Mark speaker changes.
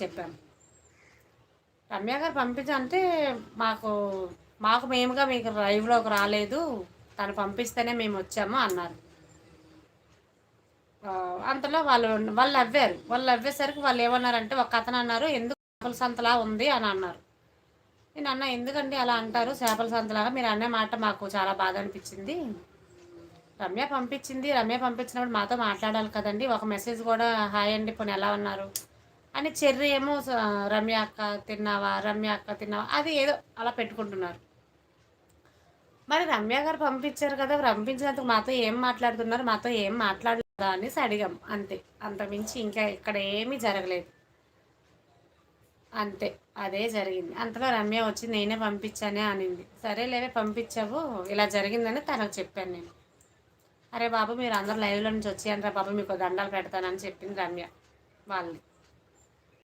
Speaker 1: చెప్పాను. రమ్య గారు పంపించంటే మాకు మాకు మేముగా మీకు లైవ్‌లోకి రాలేదు. తను పంపిస్తేనే మేమొచ్చాము అన్నారు. అంతలో వాళ్ళు నవ్వారు. వాళ్ళు నవ్వేసరికి వాళ్ళేమన్నారంటే ఒకతనన్నారు, "ఎందుకు చేపల సంతలా ఉంది" అని అన్నారు. నేనన్నా, "ఎందుకండి అలా అంటారు చేపల సంతలాగా? మీరు అనే మాట మాకు చాలా బాధ అనిపిచ్చింది. రమ్య పంపించింది. రమ్య పంపించినప్పుడు మాతో మాట్లాడాలి కదండీ! ఒక మెసేజ్ గూడా హాయ్ అండి పోనీ ఎలా ఉన్నారు?" అని చెర్రి ఏమో రమ్య అక్క తిన్నావా? రమ్య అక్క తిన్నావా? అది ఏదో అలా పెట్టుకుంటున్నారు. మరి రమ్య గారు పంపించారు కదా! పంపించినందుకు మాతో ఏం మాట్లాడుతున్నారు? మాతో ఏం మాట్లాడలేదా అనేసి అడిగాం అంతే. అంతకుమించి ఇంకా ఇక్కడ ఏమీ జరగలేదు. అంతే. అదే జరిగింది. అంతలో రమ్య వచ్చి నేనే పంపించానే అనింది. సరేలేవే పంపించావు. ఇలా జరిగిందని తనకు చెప్పాను నేను. అరే బాబు మీరందరూ లైవ్‌లో నుంచి వచ్చేయండిరా బాబు మీకు దండాలు పెడతానని చెప్పింది రమ్య వాళ్ళని.